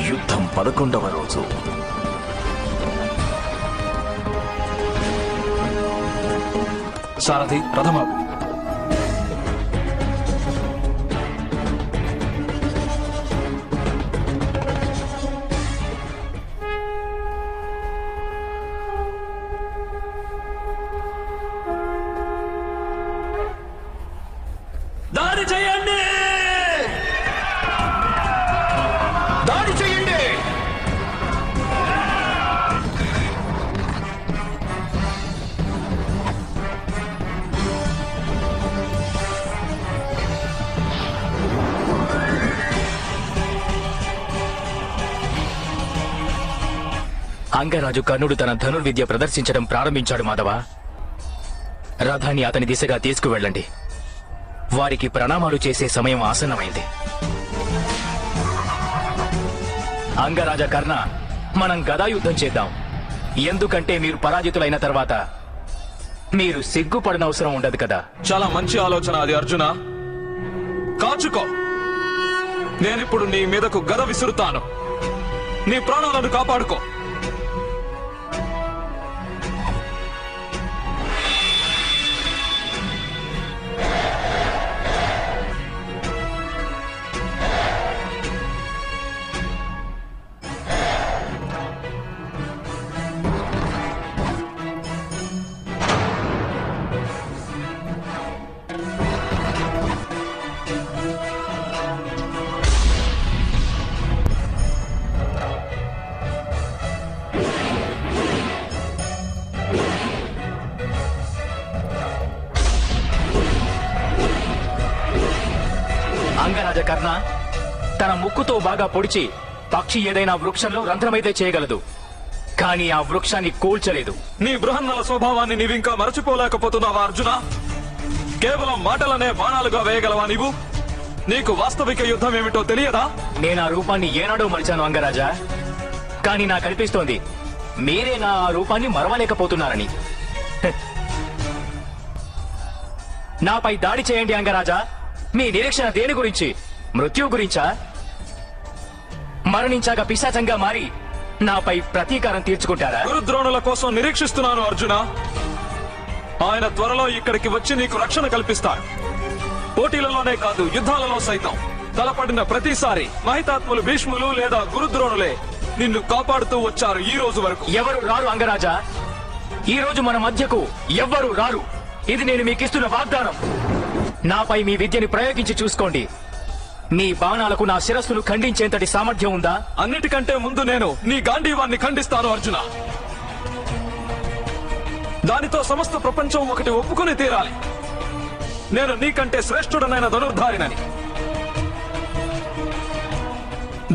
యుద్ధం 11వ రోజు. సారథి రథమాపు. దాడి చేయండి, దాడి చేయండి. అంగరాజు కర్ణుడు తన ధనుర్విద్య ప్రదర్శించడం ప్రారంభించాడు. మాధవ, రథాన్ని అతని దిశగా తీసుకువెళ్ళండి. వారికి ప్రణామాలు చేసే సమయం ఆసన్నమైంది. అంగరాజ కర్ణ, మనం గదాయుద్ధం చేద్దాం. ఎందుకంటే మీరు పరాజితులైన తర్వాత మీరు సిగ్గుపడనవసరం ఉండదు కదా. చాలా మంచి ఆలోచన అది అర్జున. కాచుకో, నేనిప్పుడు నీ మీదకు గద విసురుతాను. నీ ప్రాణాలను కాపాడుకో. అంగరాజ కర్ణ తన ముక్కుతో బాగా పొడిచి పక్షి ఏదైనా వృక్షంలో రంధ్రమైతే చేయగలదు, కానీ ఆ వృక్షాన్ని కూల్చలేదు. నీ బృహన్నల స్వభావాన్ని నీవింకా మరచిపోలేకపోతున్నావా అర్జున? కేవలం మాటలనే బాణాలుగా వేయగలవా నీవు? నీకు వాస్తవిక యుద్ధం ఏమిటో తెలియదా? నేను ఆ రూపాన్ని ఏనాడో మరిచాను అంగరాజా, కానీ నాకు అనిపిస్తోంది మీరే నా ఆ రూపాన్ని మరవలేకపోతున్నారని. నాపై దాడి చేయండి అంగరాజా. మీ నిరీక్షణ దేని గురించి? మృత్యు గురించా? మరణించాక పిశాచంగా మారి నాపై ప్రతీకారం తీర్చుకుంటారా? గురుద్రోణుల కోసం నిరీక్షిస్తున్నాను అర్జున. ఆయన త్వరలో ఇక్కడికి వచ్చి నీకు రక్షణ కల్పిస్తాడు. పోటీలలోనే కాదు, యుద్ధాలలో సైతం తలపడిన ప్రతిసారి మహితాత్ములు భీష్ములు లేదా గురుద్రోణులే నిన్ను కాపాడుతూ వచ్చారు ఈ రోజు వరకు. ఎవరు రారు అంగరాజా. ఈ రోజు మన మధ్యకు ఎవ్వరూ రారు. ఇది నేను మీకిస్తున్న వాగ్దానం. నాపై మీ విద్యని ప్రయోగించి చూసుకోండి. మీ బాణాలకు నా శిరస్సును ఖండించేంతటి సామర్థ్యం ఉందా? అన్నిటికంటే ముందు నేను నీ గాంధీవాన్ని ఖండిస్తాను అర్జున. దానితో సమస్త ప్రపంచం ఒకటి ఒప్పుకుని తీరాలి, నేను నీకంటే శ్రేష్ఠుడనైన ధనుర్ధారినని.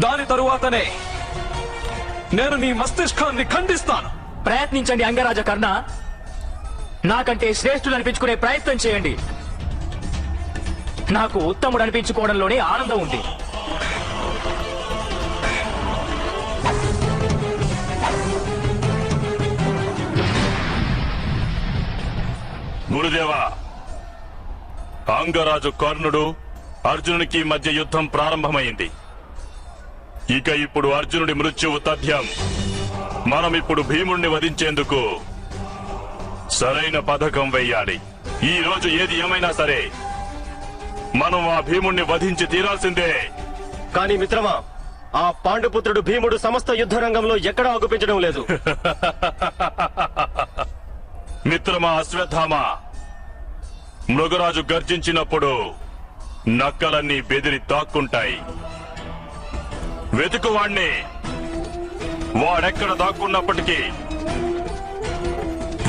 దాని తరువాతనే నేను నీ మస్తిష్కాన్ని ఖండిస్తాను. ప్రయత్నించండి అంగరాజ కర్ణ. నాకంటే శ్రేష్ఠుడు అనిపించుకునే ప్రయత్నం చేయండి. నాకు ఉత్తముడు అనిపించుకోవడంలోనే ఆనందం ఉంది. గురుదేవా, అంగరాజు కర్ణుడు అర్జునునికి మధ్య యుద్ధం ప్రారంభమైంది. ఇక ఇప్పుడు అర్జునుడి మృత్యువు తథ్యం. మనం ఇప్పుడు భీముణ్ణి వధించేందుకు సరైన పథకం వెయ్యాలి. ఈ రోజు ఏది ఏమైనా సరే మనం ఆ భీముణ్ణి వధించి తీరాల్సిందే. కానీ మిత్రమా, ఆ పాండుపుత్రుడు భీముడు సమస్త యుద్ధ రంగంలో ఎక్కడా అగుపించడం లేదు. మిత్రమా అశ్వత్థామా, మృగరాజు గర్జించినప్పుడు నక్కలన్నీ బెదిరి దాక్కుంటాయి. వెతుకువాణ్ణి. వాడెక్కడ దాక్కున్నప్పటికీ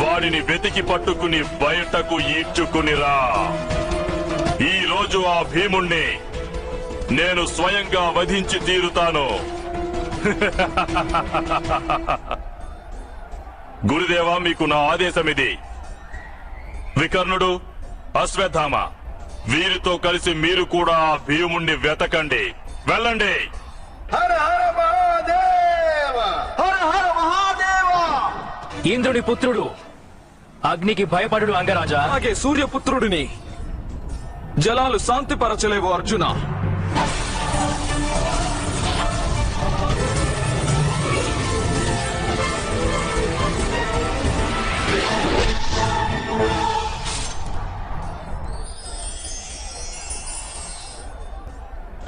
వాడిని వెతికి పట్టుకుని బయటకు ఈడ్చుకునిరా. ఈ రోజు ఆ భీముణ్ణి నేను స్వయంగా వధించి తీరుతాను. గురుదేవా, మీకు నా ఆదేశమిది. వికర్ణుడు, అశ్వత్థామ, వీరితో కలిసి మీరు కూడా ఆ భీముణ్ణి వెతకండి. వెళ్ళండి. హర హర మహాదేవ, హర హర మహాదేవ. ఇంద్రుడి పుత్రుడు, అగ్నికి భయపడు అంగరాజా. అలాగే సూర్యపుత్రుడిని జలాలు శాంతిపరచలేవు అర్జున.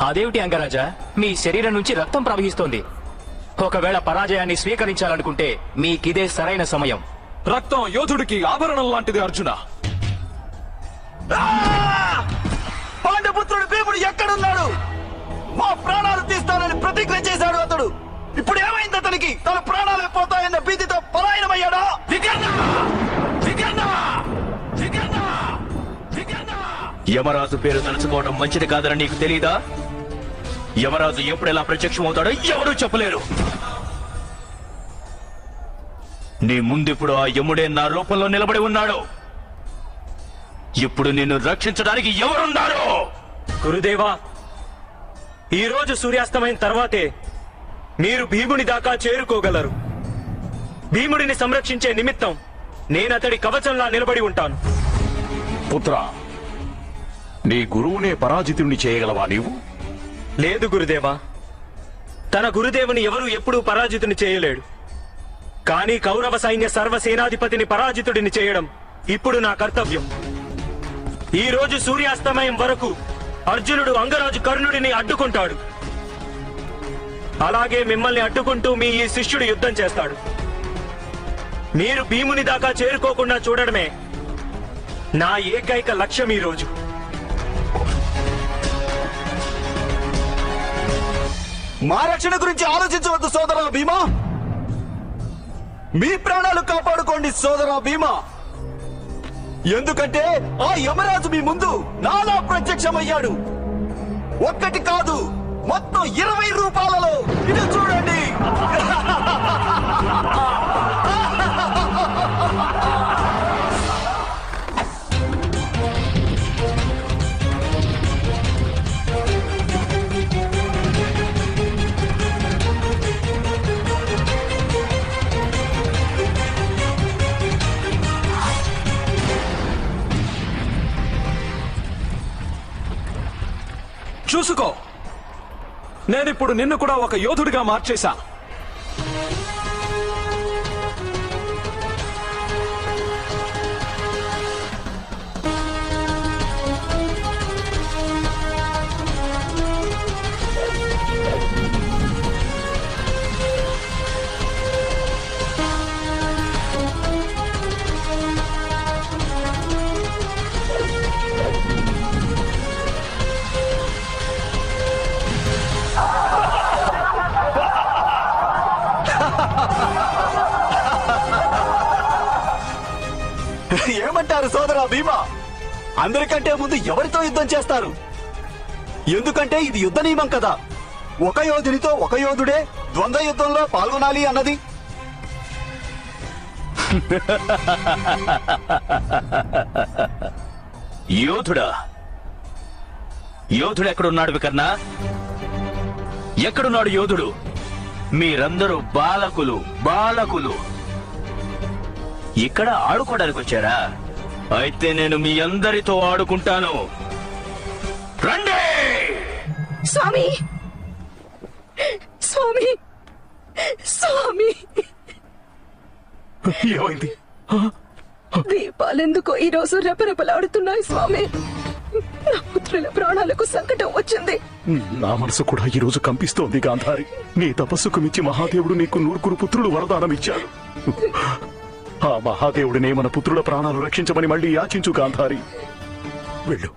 అదేమిటి అంగరాజా, మీ శరీరం నుంచి రక్తం ప్రవహిస్తోంది. ఒకవేళ పరాజయాన్ని స్వీకరించాలనుకుంటే మీకిదే సరైన సమయం. రక్తం యోధుడికి ఆభరణం లాంటిది అర్జున. పాండుపుత్రుడు భీముడు ఎక్కడున్నాడు? మా ప్రాణాలు తీస్తానని ప్రతిజ్ఞ చేశాడు అతడు. ఇప్పుడు ఏమైంది అతనికి? తన ప్రాణాలు పోతాయన్న భీతితో పలాయనమయ్యాడా? యమరాజు పేరు తలుచుకోవడం మంచిది కాదని నీకు తెలీదా? యమరాజు ఎప్పుడెలా ప్రత్యక్షమవుతాడో ఎవరూ చెప్పలేరు. నీ ముందిప్పుడు ఆ యముడే నా రూపంలో నిలబడి ఉన్నాడు. ఇప్పుడు నిన్ను రక్షించడానికి ఎవరున్నారు? గురుదేవా, ఈ రోజు సూర్యాస్తమైన తర్వాతే మీరు భీముని దాకా చేరుకోగలరు. భీముడిని సంరక్షించే నిమిత్తం నేనతడి కవచంలా నిలబడి ఉంటాను. పుత్ర, నీ గురువునే పరాజితుణ్ణి చేయగలవా నీవు? లేదు గురుదేవా, తన గురుదేవుని ఎవరూ ఎప్పుడూ పరాజితుని చేయలేడు. కానీ కౌరవ సైన్య సర్వసేనాధిపతిని పరాజితుడిని చేయడం ఇప్పుడు నా కర్తవ్యం. ఈ రోజు సూర్యాస్తమయం వరకు అర్జునుడు అంగరాజు కర్ణుడిని అడ్డుకుంటాడు. అలాగే మిమ్మల్ని అడ్డుకుంటూ మీ ఈ శిష్యుడు యుద్ధం చేస్తాడు. మీరు భీముని దాకా చేరుకోకుండా చూడడమే నా ఏకైక లక్ష్యం ఈ రోజు. మా రక్షణ గురించి ఆలోచించవద్దు సోదరా భీమా. మీ ప్రాణాలు కాపాడుకోండి సోదరా భీమా. ఎందుకంటే ఆ యమరాజు మీ ముందు నాలా ప్రత్యక్షమయ్యాడు. ఒక్కటి కాదు, మొత్తం 20 రూపాలలో. ఇది చూడండి. చూసుకో, నేనిప్పుడు నిన్ను కూడా ఒక యోధుడిగా మార్చేశా. ఏమంటారు సోదరా భీమా? అందరికంటే ముందు ఎవరితో యుద్ధం చేస్తారు? ఎందుకంటే ఇది యుద్ధ నియమం కదా. ఒక యోధునితో ఒక యోధుడే ద్వంద్వ యుద్ధంలో పాల్గొనాలి అన్నది. యోధుడా? యోధుడు ఎక్కడున్నాడు వికర్ణ? ఎక్కడున్నాడు యోధుడు? మీరందరూ బాలకులు బాలకులు. ఇక్కడ ఆడుకోవడానికి వచ్చారా? అయితే నేను మీ అందరితో ఆడుకుంటాను. రండి! స్వామి, స్వామి, స్వామి, ఏమైంది? దీపాలెందుకో ఈ రోజు రెపరెపలాడుతున్నాయి స్వామి. నా పుత్రుల ప్రాణాలకు సంకటం వచ్చింది. నా మనసు కూడా ఈ రోజు కంపిస్తోంది గాంధారి. నీ తపస్సుకు మించి మహాదేవుడు నీకు 100 పుత్రులు వరదానం ఇచ్చాడు. ఆ మహాదేవుడినే మన పుత్రుల ప్రాణాలు రక్షించమని మళ్ళీ యాచించు గాంధారి. వెళ్ళు.